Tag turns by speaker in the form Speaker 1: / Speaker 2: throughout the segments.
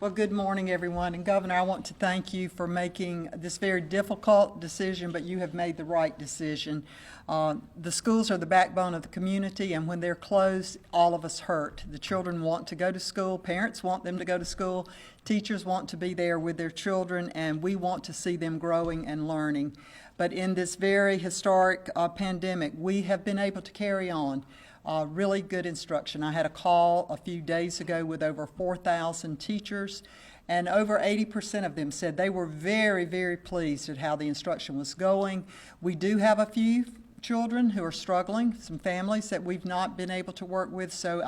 Speaker 1: Well, good morning, everyone. And Governor, I want to thank you for making this very difficult decision, but you have made the right decision. The schools are the backbone of the community, and when they're closed, all of us hurt. The children want to go to school, parents want them to go to school, teachers want to be there with their children, and we want to see them growing and learning. But in this very historic pandemic, we have been able to carry on. Really good instruction. I had a call a few days ago with over 4,000 teachers, and over 80% of them said they were very, very pleased at how the instruction was going. We do have a few children who are struggling, some families that we've not been able to work with, so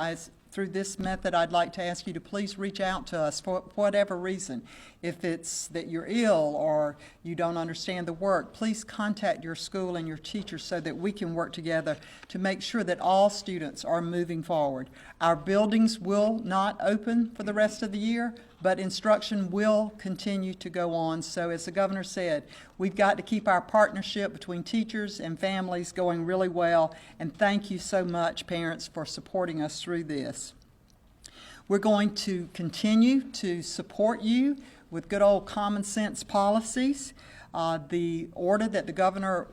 Speaker 1: through this method, I'd like to ask you to please reach out to us for whatever reason. If it's that you're ill or you don't understand the work, please contact your school and your teachers so that we can work together to make sure that all students are moving forward. Our buildings will not open for the rest of the year, but instruction will continue to go on. So as the governor said, we've got to keep our partnership between teachers and families going really well, and thank you so much, parents, for supporting us through this. We're going to continue to support you with good old common sense policies. The order that the governor,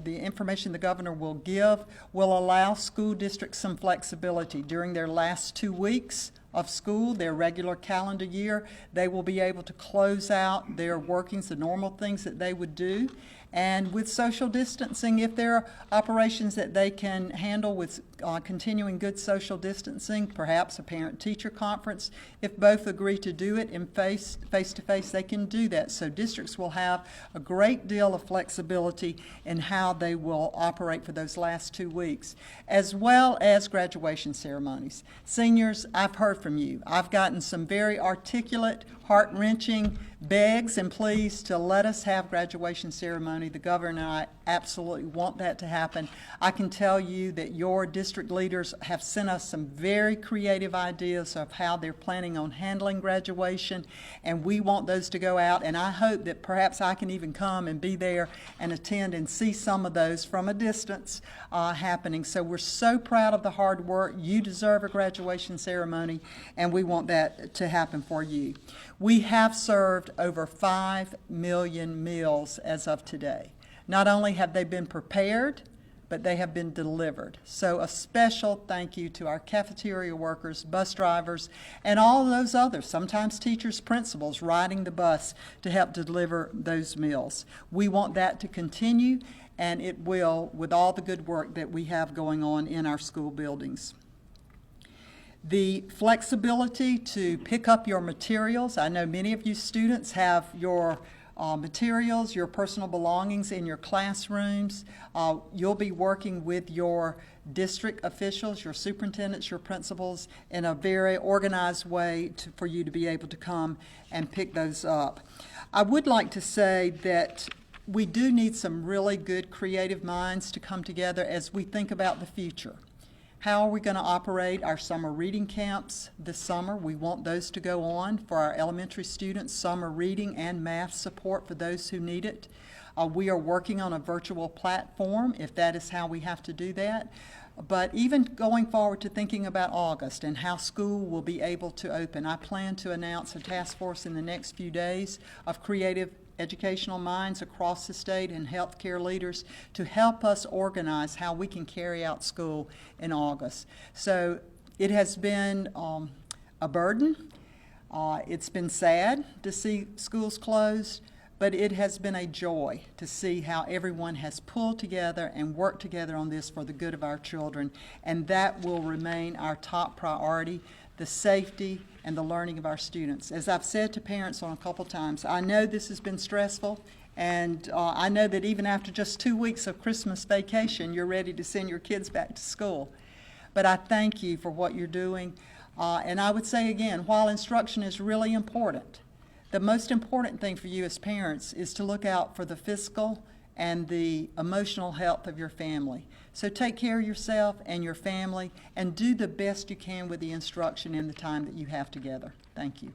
Speaker 1: the information the governor will give will allow school districts some flexibility. During their last 2 weeks of school, their regular calendar year, they will be able to close out their workings, the normal things that they would do. And with social distancing, if there are operations that they can handle with continuing good social distancing, perhaps a parent-teacher conference, if both agree to do it in face-to-face, they can do that. So districts will have a great deal of flexibility in how they will operate for those last 2 weeks, as well as graduation ceremonies. Seniors, I've heard from you. I've gotten some very articulate, heart-wrenching begs and pleas to let us have graduation ceremony. The governor and I absolutely want that to happen. I can tell you that your district leaders have sent us some very creative ideas of how they're planning on handling graduation, and we want those to go out, and I hope that perhaps I can even come and be there and attend and see some of those from a distance happening. So we're so proud of the hard work. You deserve a graduation ceremony, and we want that to happen for you. We have served over 5 million meals as of today. Not only have they been prepared, but they have been delivered. So a special thank you to our cafeteria workers, bus drivers, and all those others, sometimes teachers, principals, riding the bus to help deliver those meals. We want that to continue, and it will with all the good work that we have going on in our school buildings. The flexibility to pick up your materials. I know many of you students have your materials, your personal belongings in your classrooms. You'll be working with your district officials, your superintendents, your principals in a very organized way for you to be able to come and pick those up. I would like to say that we do need some really good creative minds to come together as we think about the future. How are we going to operate our summer reading camps this summer? We want those to go on for our elementary students, summer reading and math support for those who need it. We are working on a virtual platform if that is how we have to do that. But even going forward to thinking about August and how school will be able to open, I plan to announce a task force in the next few days of creative educational minds across the state and healthcare leaders to help us organize how we can carry out school in August. So it has been a burden. It's been sad to see schools closed, but it has been a joy to see how everyone has pulled together and worked together on this for the good of our children, and that will remain our top priority, the safety and the learning of our students. As I've said to parents on a couple times, I know this has been stressful, and I know that even after just 2 weeks of Christmas vacation, you're ready to send your kids back to school. But I thank you for what you're doing, and I would say again, while instruction is really important, the most important thing for you as parents is to look out for the physical and the emotional health of your family. So take care of yourself and your family and do the best you can with the instruction in the time that you have together. Thank you.